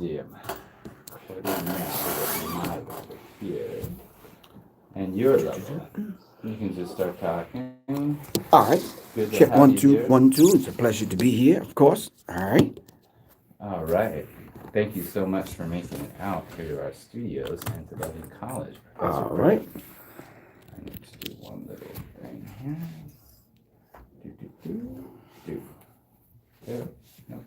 see. I'm putting my mic over here. And your level. You can just start talking. All right. Good to Check have 1, you 2, here. 1, 2. It's a pleasure to be here, of course. All right. All right. Thank you so much for making it out here to our studios and to Loving College, Professor All Griff. right. I need to do one little thing here. Do. There. Nope.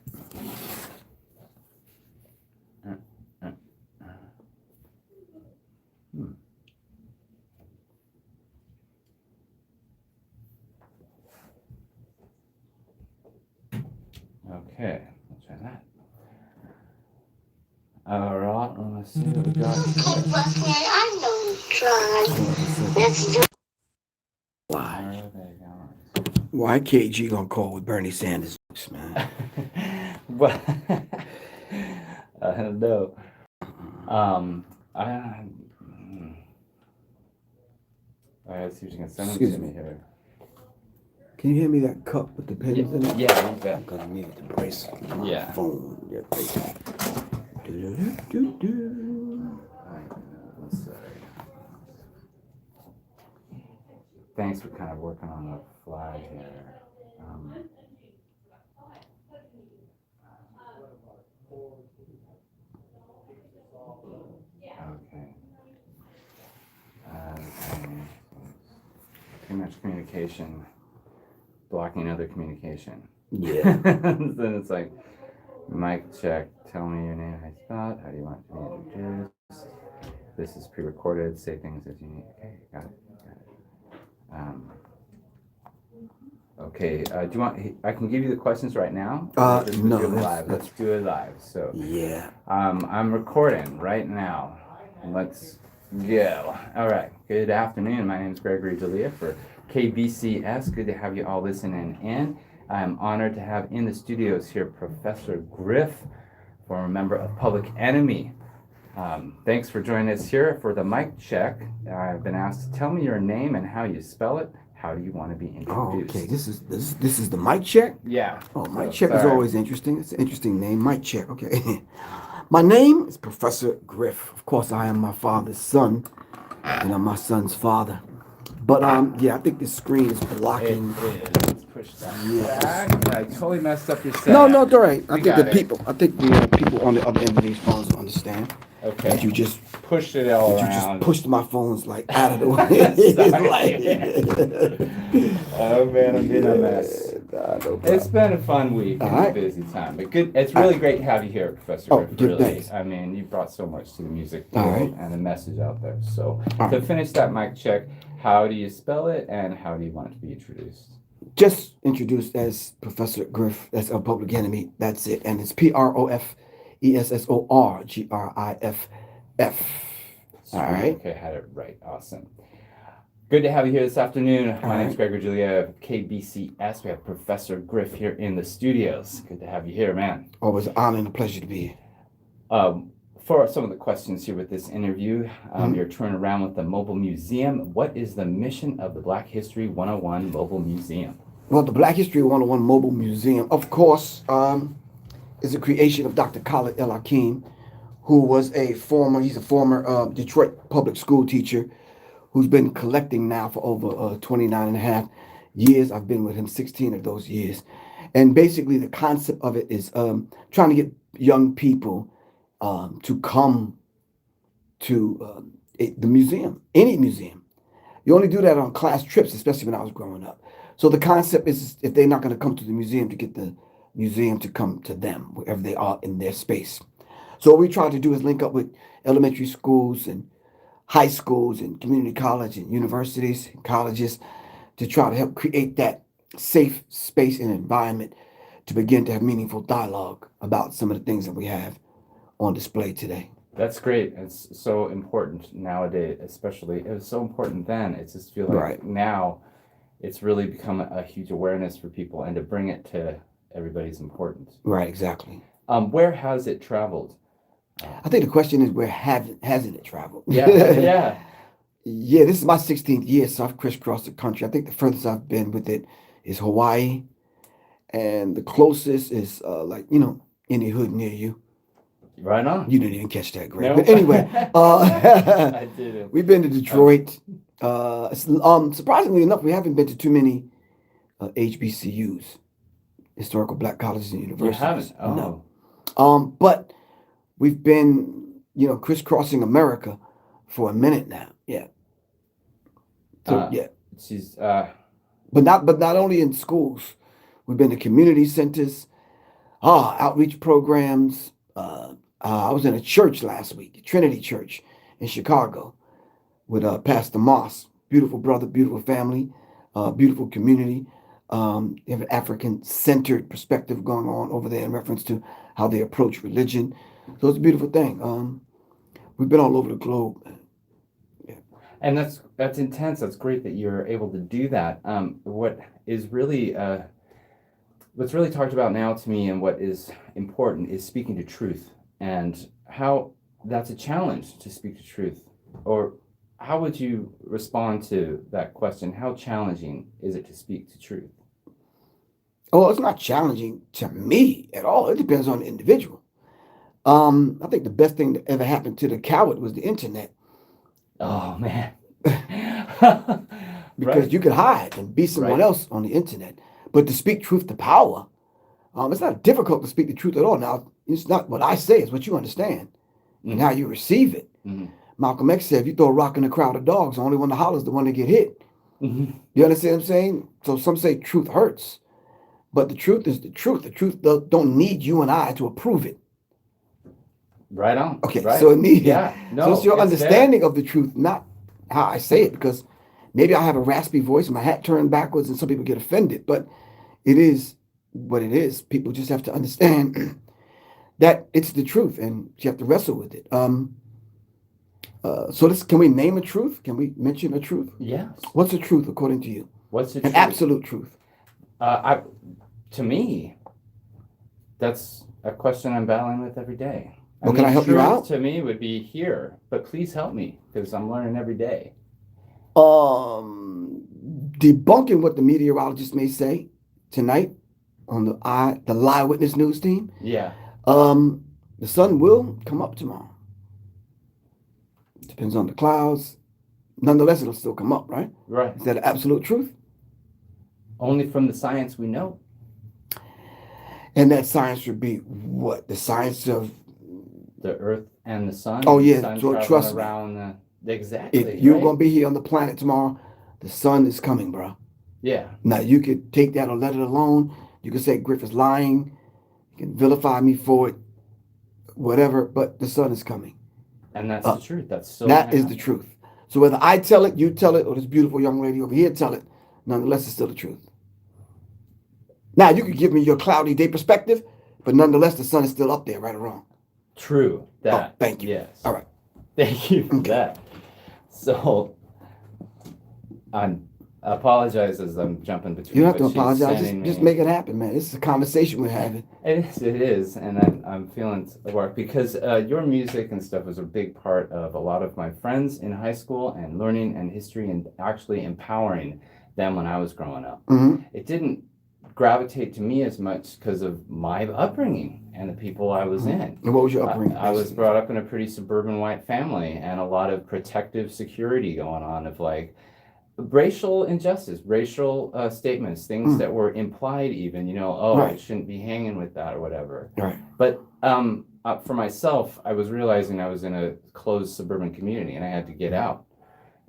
Okay, let's try that. All right, let's see what we got. I don't try. Let's do Why? There you go. Why KG gonna call with Bernie Sanders, man? Well, I don't know. I let's see if you can send them Excuse to me me. here. Can you hand me that cup with the pens in it? Yeah, you bet. Because I need it to brace my Yeah. phone. Yeah, brace it. Do-do-do-do-do. Sorry. Thanks for kind of working on the fly here. Okay. Too much communication, blocking other communication. Yeah. Then it's like, mic check, tell me your name, how you spell it, how do you want to be introduced? This is pre-recorded, say things as you need. Okay, got it. Okay, do you want, I can give you the questions right now? Or just No, do them that's- live? Let's do it live. So, Yeah. I'm recording right now. Let's go. All right, good afternoon. My name is Gregory D'Elia for KBCS. Good to have you all listening in. I'm honored to have in the studios here Professor Griff, former member of Public Enemy. Thanks for joining us here for the mic check. I've been asked to tell me your name and how you spell it. How do you want to be Oh, introduced? okay. This is the mic check. Yeah. Oh, mic So, check is sorry. always interesting. It's an interesting name, mic check. Okay. My name is Professor Griff. Of course, I am my father's son, and I'm my son's father. But yeah, I think this screen is It blocking. is. Let's push that back. I totally messed up your setup. No, it's all right. I We think got the it. people, people on the other end of these phones will understand Okay. that you just pushed it all that you around. just pushed my phones like out of the way. It's Oh man, I'm being a mess. no problem. It's been a fun week and All right. a busy time, but good. It's really great to have you here, Professor Oh, Griff. good, Really, thanks. I mean, you brought so much to the music All world right. and the message out there. So, All to right. finish that mic check, how do you spell it, and how do you want it to be introduced? Just introduced as Professor Griff. That's a Public Enemy. That's it. And it's PROFESSORGRIFF. All right. Okay, I had it right. Awesome. Good to have you here this afternoon. My name is right. Gregory D'Elia of KBCS. We have Professor Griff here in the studios. Good to have you here, man. Always an honor and a pleasure to be here. For some of the questions here with this interview, you're touring around with the Mobile Museum. What is the mission of the Black History 101 Mobile Museum? Well, the Black History 101 Mobile Museum, of course, is a creation of Dr. Khalid El Hakim, who was he's a former Detroit public school teacher who's been collecting now for over 29 and a half years. I've been with him 16 of those years. And basically the concept of it is trying to get young people to come to the museum, any museum. You only do that on class trips, especially when I was growing up. So the concept is if they're not going to come to the museum, to get the museum to come to them, wherever they are in their space. So what we try to do is link up with elementary schools and high schools and community college and universities and colleges to try to help create that safe space and environment to begin to have meaningful dialogue about some of the things that we have on display today. That's great. It's so important nowadays, especially. It was so important then. It just feels like Right. now it's really become a huge awareness for people, and to bring it to everybody's important. Right, exactly. Where has it traveled? I think the question is where hasn't it traveled? Yeah, yeah. Yeah, this is my 16th year, so I've crisscrossed the country. I think the furthest I've been with it is Hawaii, and the closest is any hood near you. Right on. You didn't even catch that, Griff. No. But anyway, I didn't. we've been to Detroit. Surprisingly enough, we haven't been to too many HBCUs, historical black colleges and You universities. haven't? Oh. No. But we've been, crisscrossing America for a minute now. Yeah. So yeah. She's But not only in schools. We've been to community centers, outreach programs. I was in a church last week, Trinity Church in Chicago, with Pastor Moss. Beautiful brother, beautiful family, beautiful community. They have an African-centered perspective going on over there in reference to how they approach religion. So it's a beautiful thing. We've been all over the globe. Yeah. And that's intense. That's great that you're able to do that. What is really what's really talked about now to me and what is important is speaking to truth, and how that's a challenge to speak to truth. Or how would you respond to that question? How challenging is it to speak to truth? Oh, it's not challenging to me at all. It depends on the individual. I think the best thing that ever happened to the coward was the internet. Oh man. Because Right. you can hide and be someone Right. else on the internet. But to speak truth to power, it's not difficult to speak the truth at all. Now, it's not what I say, it's what you understand and how you receive it. Mhm. Malcolm X said, if you throw a rock in a crowd of dogs, the only one that hollers is the one that get hit. Mhm. You understand what I'm saying? So some say truth hurts, but the truth is the truth. The truth don't need you and I to approve it. Right on. Okay, Right. so it needs, Yeah. No. so it's your fair. understanding of the truth, not how I say it, because maybe I have a raspy voice and my hat turned backwards and some people get offended, but it is what it is. People just have to understand that it's the truth and you have to wrestle with it. Can we name a truth? Can we mention a truth? Yes. What's a truth according to you? What's the An truth? absolute truth. To me, that's a question I'm battling with every day. Well, can I help you truth out? To me would be here, but please help me because I'm learning every day. Debunking what the meteorologist may say tonight on the Live Witness News team. Yeah. The sun will come up tomorrow. Depends on the clouds. Nonetheless, it'll still come up, right? Right. Is that an absolute truth? Only from the science we know. And that science would be what? The science of The Earth and the Sun. Oh, the yeah, sun so traveling trust me. around exactly. if you're right? gonna be here on the planet tomorrow, the sun is coming, bro. Yeah. Now you could take that or let it alone. You could say Griff is lying. You can vilify me for it, whatever. But the sun is coming. And that's the truth. That's still That gonna is the happen. truth. So whether I tell it, you tell it, or this beautiful young lady over here tell it, nonetheless, it's still the truth. Now you could give me your cloudy day perspective, but nonetheless, the sun is still up there, right or wrong. True. That. Oh, thank you. Yes. All right. Thank you for that. So, I apologize as I'm jumping between. You don't have to what she's apologize. sending Just me. make it happen, man. This is a conversation we're having. It is, and I'm feeling the work because your music and stuff was a big part of a lot of my friends in high school and learning and history and actually empowering them when I was growing up. Mm-hmm. It didn't gravitate to me as much because of my upbringing and the people I was in. And what was your upbringing? I was brought up in a pretty suburban white family and a lot of protective security going on of like racial injustice, racial statements, things that were implied even, I Right. shouldn't be hanging with that or whatever. Right. But for myself, I was realizing I was in a closed suburban community and I had to get out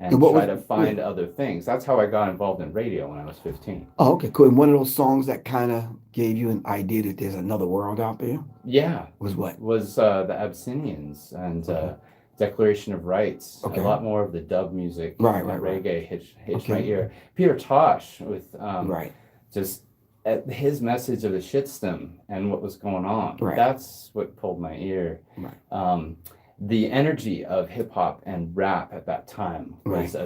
and And what try was- to find other things. That's how I got involved in radio when I was 15. Oh, okay, cool. And one of those songs that kind of gave you an idea that there's another world out there Yeah, was what? was the Abyssinians and Declaration of Rights. Okay. A lot more of the dub music, Right, and right. reggae hit my Okay. ear. Peter Tosh with Right. just his message of the shit stem and what was going on. Right. That's what pulled my ear. Right. The energy of hip hop and rap at that time was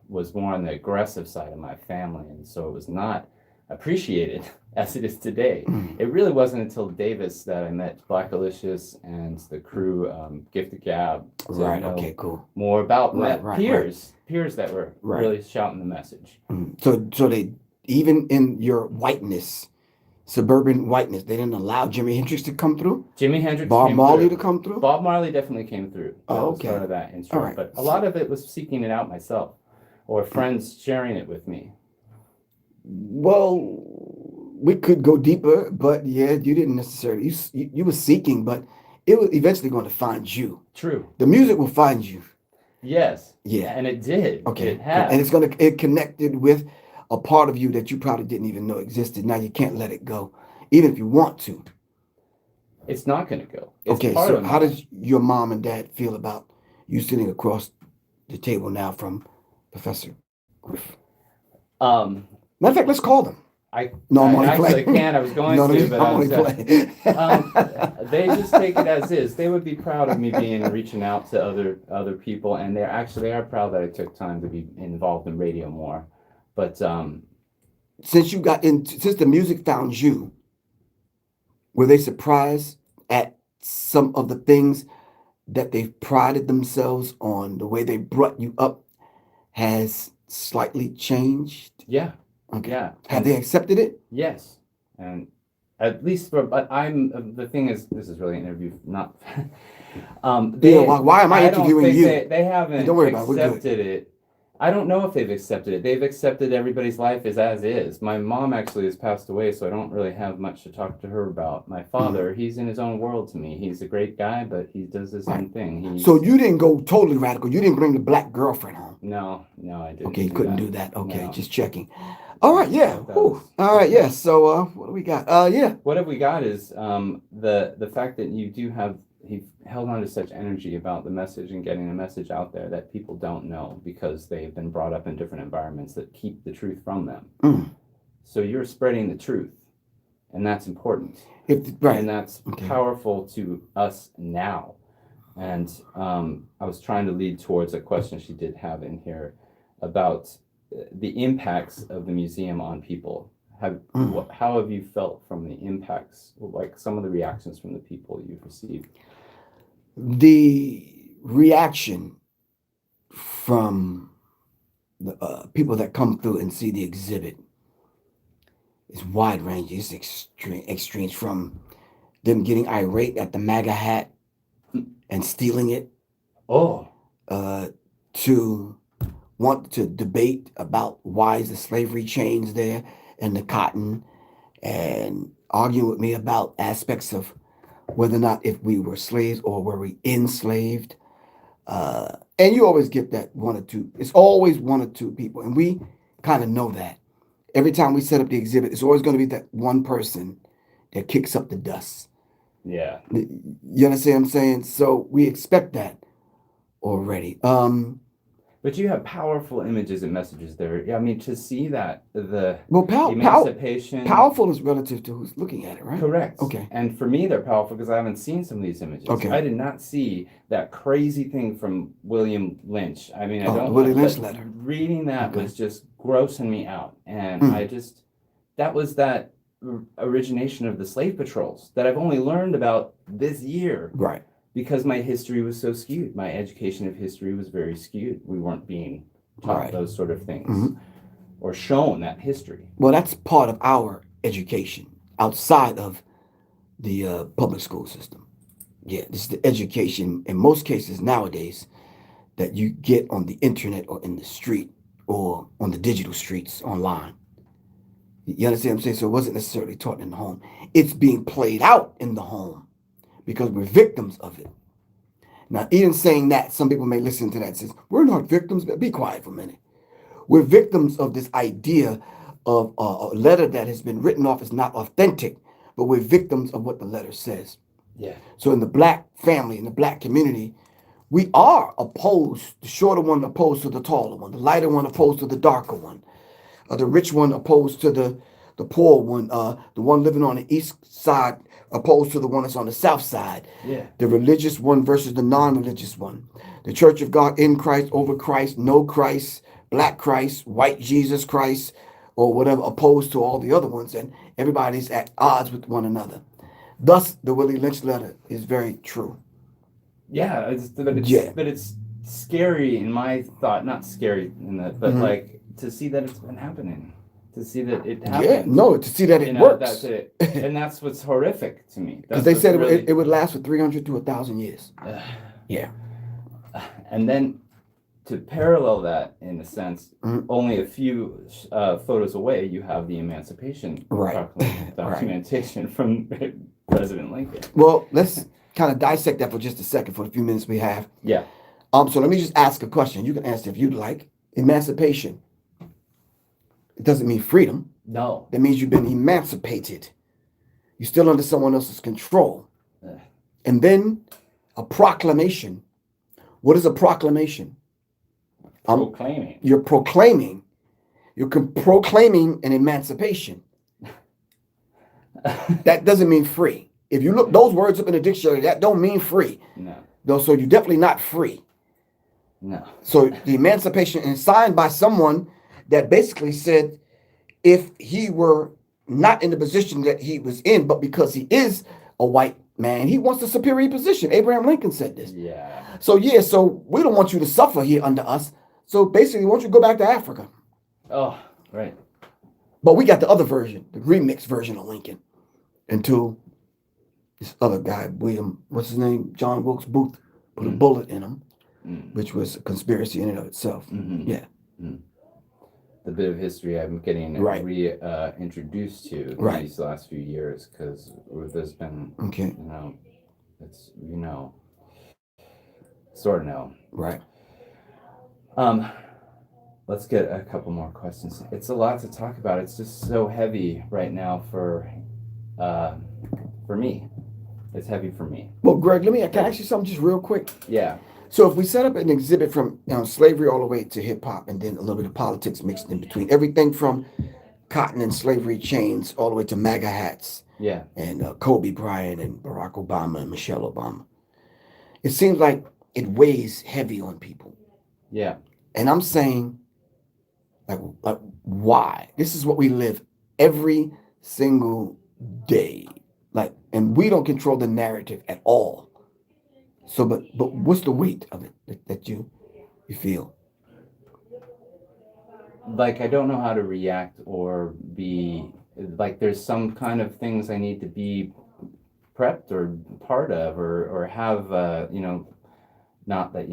was more on the aggressive side of my family, and so it was not appreciated as it is today. It really wasn't until Davis that I met Black Alicious and the crew, Gift the Gab, to Right. know Okay, cool. more about Right, my right, peers that were Right. really shouting the message. So they, even in your whiteness, suburban whiteness. They didn't allow Jimi Hendrix to come through. Jimi Hendrix Bob came Marley through. to come through. Bob Marley definitely came through. That Oh, was okay. part of that instrument. All right. But a lot of it was seeking it out myself, or friends sharing it with me. Well, we could go deeper, but yeah, you didn't necessarily. You were seeking, but it was eventually going to find you. True. The music will find you. Yes. Yeah. And it did. Okay. It has. And it connected with a part of you that you probably didn't even know existed. Now you can't let it go, even if you want to. It's not going to go. It's Okay. part So of how me. does your mom and dad feel about you sitting across the table now from Professor Griff? Um, Matter of fact, let's call them. No, I'm I only actually playing. can. I was going No, to, but I'm I only was, playing. they just take it as is. They would be proud of me reaching out to other people, and they are proud that I took time to be involved in radio more. But Since the music found you, were they surprised at some of the things that they've prided themselves on? The way they brought you up has slightly changed. yeah, Okay. yeah. Have they accepted it? Yes, and at least but the thing is, this is really an interview, not. Why am I interviewing you? They haven't Don't worry about it. We're good. accepted it. I don't know if they've accepted it. They've accepted everybody's life as is. My mom actually has passed away, so I don't really have much to talk to her about. My father, he's in his own world to me. He's a great guy, but he does his own thing. So you didn't go totally radical. You didn't bring the black girlfriend home. No, I didn't. Okay, you couldn't do that. Okay, No. just checking. All right, yeah. All right, yeah. So what do we got? Yeah. What have we got is the fact that you've held on to such energy about the message and getting the message out there that people don't know because they've been brought up in different environments that keep the truth from them. So you're spreading the truth, and that's important. And that's powerful to us now. And I was trying to lead towards a question she did have in here about the impacts of the museum on people. How have you felt from the impacts, like some of the reactions from the people you've received? The reaction from the people that come through and see the exhibit is wide ranging. It's extremes from them getting irate at the MAGA hat and stealing it, to want to debate about why is the slavery chains there and the cotton, and argue with me about aspects of whether or not if we were slaves or were we enslaved. And you always get that one or two. It's always one or two people. And we kind of know that. Every time we set up the exhibit, it's always going to be that one person that kicks up the dust. Yeah. You understand what I'm saying? So we expect that already. But you have powerful images and messages there. I mean, to see that Emancipation... Powerful is relative to who's looking at it, right? Correct. Okay. And for me, they're powerful because I haven't seen some of these images. Okay. I did not see that crazy thing from William Lynch. I mean, I don't... The Willie Lynch letter. Reading that was just grossing me out. And that was that origination of the slave patrols that I've only learned about this year. Right. Because my history was so skewed. My education of history was very skewed. We weren't being taught those sort of things or shown that history. Well, that's part of our education outside of the public school system. Yeah, this is the education in most cases nowadays that you get on the internet or in the street or on the digital streets online. You understand what I'm saying? So it wasn't necessarily taught in the home. It's being played out in the home, because we're victims of it. Now, even saying that, some people may listen to that and says, we're not victims, but be quiet for a minute. We're victims of this idea of a letter that has been written off as not authentic, but we're victims of what the letter says. Yeah. So in the black family, in the black community, we are opposed, the shorter one opposed to the taller one, the lighter one opposed to the darker one, the rich one opposed to the poor one, the one living on the east side opposed to the one that's on the south side. Yeah. The religious one versus the non-religious one. The Church of God in Christ, over Christ, no Christ, black Christ, white Jesus Christ, or whatever, opposed to all the other ones. And everybody's at odds with one another. Thus, the Willie Lynch letter is very true. Yeah, but it's scary in my thought. Not scary in that, but like to see that it's been happening. to see that it Yeah, happens. no, to see that it works. That's it. And that's what's horrific to me. Because they said it would last for 300 to 1,000 years. Yeah. And then to parallel that, in a sense, only a few photos away, you have the Emancipation Proclamation documentation from President Lincoln. Well, let's kind of dissect that for just a second for the few minutes we have. Yeah. So let me just ask a question. You can answer if you'd like. Emancipation. It doesn't mean freedom. No. That means you've been emancipated. You're still under someone else's control. And then a proclamation. What is a proclamation? Proclaiming. You're proclaiming an emancipation. That doesn't mean free. If you look those words up in the dictionary, that don't mean free. No. So you're definitely not free. No. So the emancipation is signed by someone that basically said if he were not in the position that he was in, but because he is a white man, he wants the superior position. Abraham Lincoln said this. Yeah. So we don't want you to suffer here under us. So basically, we want you to go back to Africa. Oh, right. But we got the other version, the remixed version of Lincoln, until this other guy, William, what's his name? John Wilkes Booth, put a bullet in him, which was a conspiracy in and of itself. Yeah. The bit of history I'm getting reintroduced to these last few years, because there's been, it's, sort of know. Right. Let's get a couple more questions. It's a lot to talk about. It's just so heavy right now for me. It's heavy for me. Well, Greg, can I ask you something just real quick? Yeah. So if we set up an exhibit from slavery all the way to hip hop, and then a little bit of politics mixed in between, everything from cotton and slavery chains all the way to MAGA hats, and Kobe Bryant and Barack Obama and Michelle Obama, it seems like it weighs heavy on people. Yeah. And I'm saying, like why? This is what we live every single day. And we don't control the narrative at all. So, but what's the weight of it that you feel? Like, I don't know how to react or be, like, there's some kind of things I need to be prepped or part of or have, not that,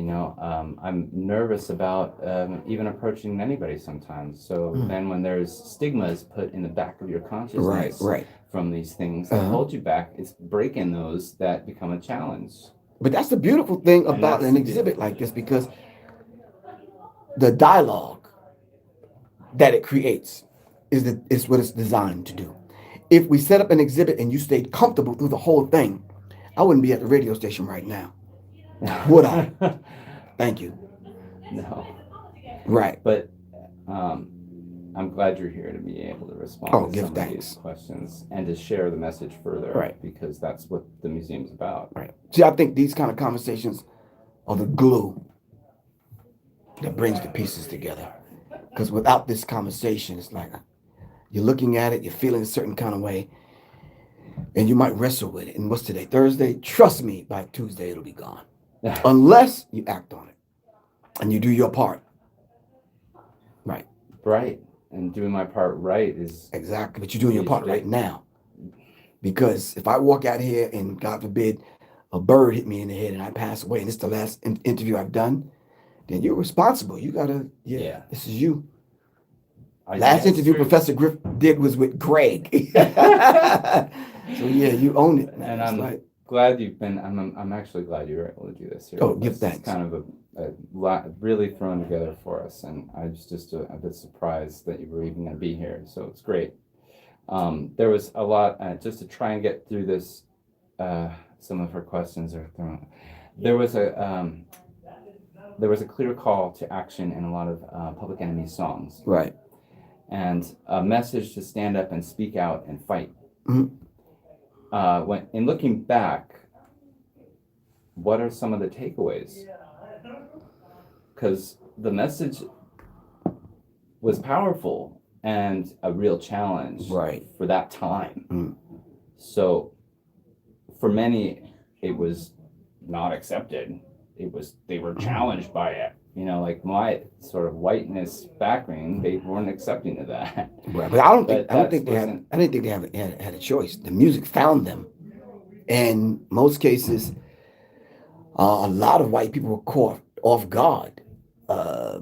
I'm nervous about even approaching anybody sometimes. So then when there's stigmas put in the back of your consciousness from these things that hold you back, it's breaking those that become a challenge. But that's the beautiful thing about an exhibit like this, because the dialogue that it creates is what it's designed to do. If we set up an exhibit and you stayed comfortable through the whole thing, I wouldn't be at the radio station right now. Would I? Thank you. No. Right. But I'm glad you're here to be able to respond to some of these questions and to share the message further. Right. Because that's what the museum's about. Right. See, I think these kind of conversations are the glue that brings the pieces together. Because without this conversation, it's like you're looking at it, you're feeling a certain kind of way, and you might wrestle with it. And what's today? Thursday? Trust me, by Tuesday, it'll be gone. Unless you act on it and you do your part. Right. Right. And doing my part right is... Exactly. But you're doing your part right now. Because if I walk out here and, God forbid, a bird hit me in the head and I pass away, and it's the last interview I've done, then you're responsible. You got to, this is you. Last interview Professor Griff did was with Greg. So, you own it. Man. And I'm glad you've been, I'm actually glad you were able to do this here. Oh, give thanks. It's kind of a lot really thrown together for us, and I was just a bit surprised that you were even going to be here, so it's great. There was a lot, just to try and get through this, some of her questions are thrown. There was a clear call to action in a lot of Public Enemy songs. Right. And a message to stand up and speak out and fight. When in looking back, what are some of the takeaways? Because the message was powerful and a real challenge for that time. So for many, it was not accepted. They were challenged by it. like my sort of whiteness background, they weren't accepting of that. Right. But I don't think But I didn't think they had a choice. The music found them. And most cases, a lot of white people were caught off guard. Uh,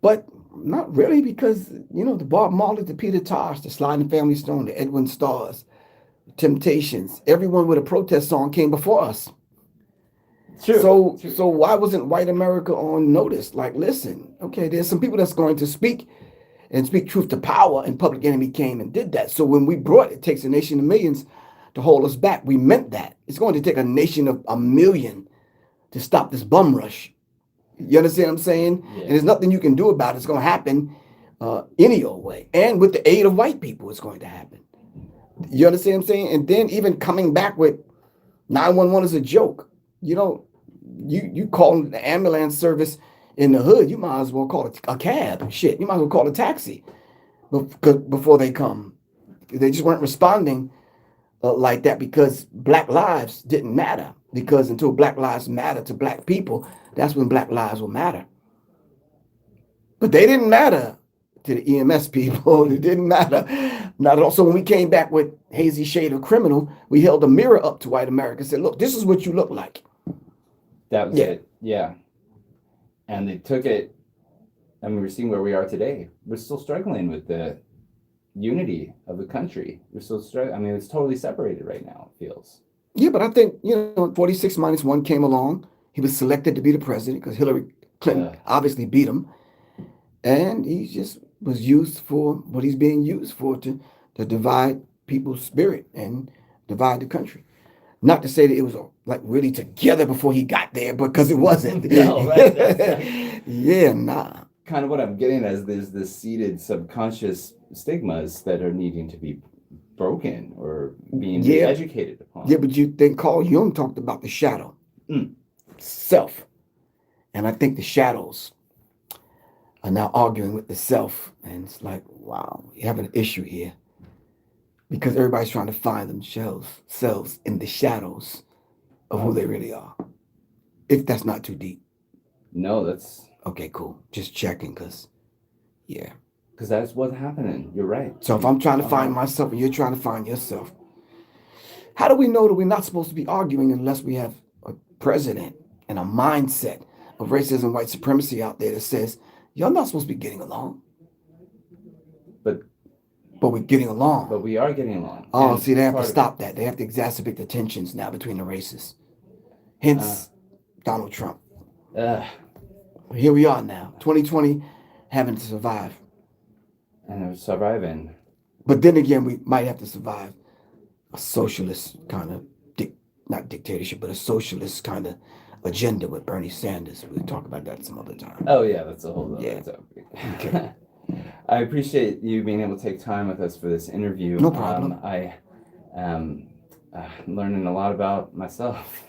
but not really because, the Bob Marley, the Peter Tosh, the Sliding Family Stone, the Edwin Starrs, Temptations, everyone with a protest song came before us. True. So why wasn't white America on notice? Like, listen, okay, there's some people that's going to speak truth to power, and Public Enemy came and did that. So when we brought It Takes a Nation of Millions to hold us back, we meant that. It's going to take a nation of a million to stop this bum rush. You understand what I'm saying? Yeah. And there's nothing you can do about it. It's going to happen any old way. And with the aid of white people, it's going to happen. You understand what I'm saying? And then even coming back with 911 is a joke. You call the ambulance service in the hood, you might as well call it a cab. Shit, you might as well call a taxi before they come. They just weren't responding like that because Black lives didn't matter. Because until Black lives matter to Black people, that's when Black lives will matter. But they didn't matter to the EMS people. It didn't matter. Not at all. So when we came back with Hazy Shade of Criminal, we held a mirror up to white America and said, look, this is what you look like. That was it. Yeah. And they took it, and we're seeing where we are today. We're still struggling with the unity of the country. We're still struggling. I mean, it's totally separated right now, it feels. Yeah, but I think, 46 minus 1 came along. He was selected to be the president because Hillary Clinton obviously beat him. And he just was used for what he's being used for, to divide people's spirit and divide the country. Not to say that it was like really together before he got there, because it wasn't. No, right? Yeah, nah. Kind of what I'm getting as there's this seated subconscious stigmas that are needing to be broken or being educated upon. Yeah, but you think Carl Jung talked about the shadow, self. And I think the shadows are now arguing with the self. And it's like, wow, you have an issue here. Because everybody's trying to find themselves in the shadows of who they really are. If that's not too deep. No, that's... Okay, cool. Just checking, because, yeah. Because that's what's happening. You're right. So if I'm trying to find myself and you're trying to find yourself, how do we know that we're not supposed to be arguing unless we have a president and a mindset of racism, white supremacy out there that says, y'all not supposed to be getting along? But we're getting along. But we are getting along. Oh, see, they have to stop that. They have to exacerbate the tensions now between the races. Hence, Donald Trump. Here we are now, 2020, having to survive. And they're surviving. But then again, we might have to survive a socialist kind of, not dictatorship, but a socialist kind of agenda with Bernie Sanders. We'll talk about that some other time. Oh, yeah, that's a whole other topic. Okay. I appreciate you being able to take time with us for this interview. No problem. I learning a lot about myself,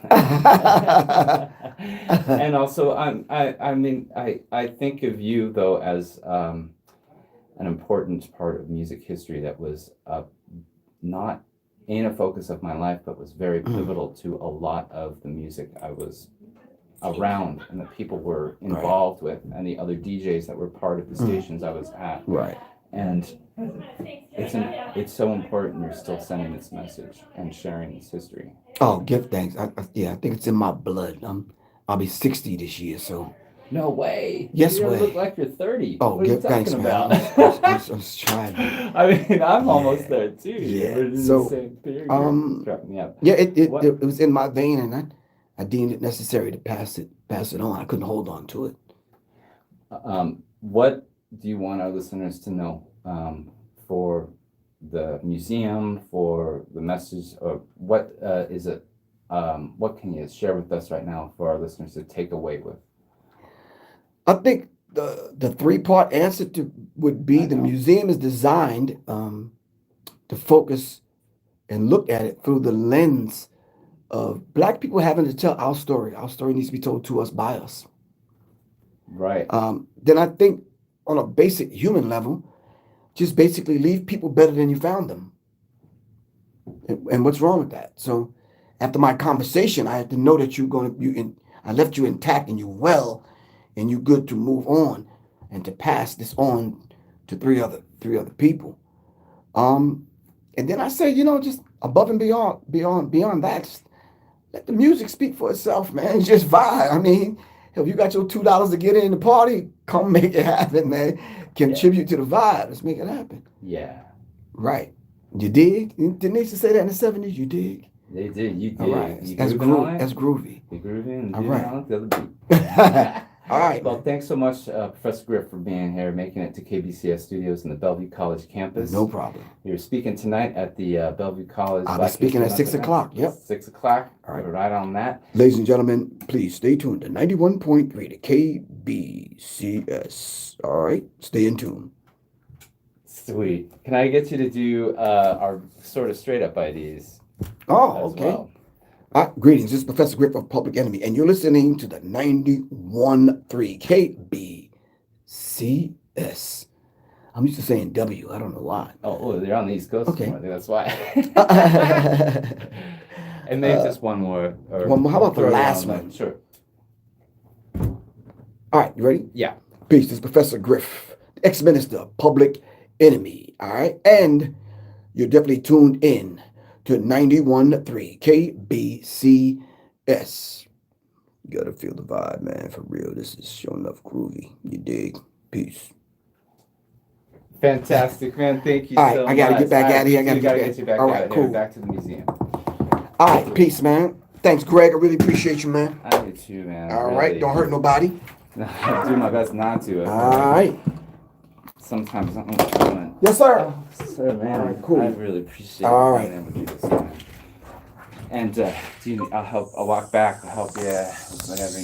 and also I think of you though as an important part of music history that was not in a focus of my life, but was very pivotal to a lot of the music I was around and the people were involved with, and the other DJs that were part of the stations I was at. Right. And it's so important you're still sending this message and sharing this history. Oh, give thanks. I think it's in my blood. I'll be 60 this year, so. No way. Yes you way. look like you're 30. Oh, what are you give thanks, talking man. about? I'm just trying. I mean, I'm almost there too. Yeah. We're in So, the same period. Me up. Yeah, it was in my vein, and I deemed it necessary to pass it on. I couldn't hold on to it. What do you want our listeners to know for the museum, for the message, or what is it? What can you share with us right now for our listeners to take away with? I think the 3-part answer would be the museum is designed to focus and look at it through the lens of Black people having to tell our story. Our story needs to be told to us by us. Right. Then I think on a basic human level, just basically leave people better than you found them. And what's wrong with that? So after my conversation, I had to know that I left you intact and you well and you're good to move on and to pass this on to three other people. And then I say, you know, just above and beyond that, just let the music speak for itself, man. Just vibe. I mean, if you got your $2 to get in the party, come make it happen, man. Contribute to the vibe. Let's make it happen. Yeah. Right. You dig? Didn't they used to say that in the 70s? You dig? They did. You did. All right. You That's grooving on it? That's groovy. You grooving and All doing right. on the other beat. All right. Well, thanks so much, Professor Griff, for being here, making it to KBCS Studios in the Bellevue College campus. No problem. You're speaking tonight at the Bellevue College. I'll be speaking at 6 o'clock. Yep. 6 o'clock. All right. We're right on that. Ladies and gentlemen, please stay tuned to 91.3 to KBCS. All right. Stay in tune. Sweet. Can I get you to do our sort of straight up IDs? Oh, as okay. well? Greetings. This is Professor Griff of Public Enemy, and you're listening to the 91.3 KBCS. I'm used to saying W. I don't know why. Oh, they're on the East Coast. Okay. I think that's why. And maybe just one more. Or One more. How about the throw it last on one? there. Sure. All right, you ready? Yeah. Peace. This is Professor Griff, ex-minister of Public Enemy. All right, and you're definitely tuned in to 91.3 KBCS. You gotta feel the vibe, man. For real, this is sure enough groovy. You dig? Peace. Fantastic, man. Thank you All right, so much. I gotta get back out of here. I gotta gotta get you back All out right, of here. cool. Back to the museum. All right, peace, man. Thanks, Greg. I really appreciate you, man. I do too, man. All really. right, don't hurt nobody. I do my best not to. All right. Sometimes I'm doing. Yes, sir. Oh, sir, man. All right, cool. I really appreciate All being able to do this, man. And I'll walk back. I'll help you. Whatever you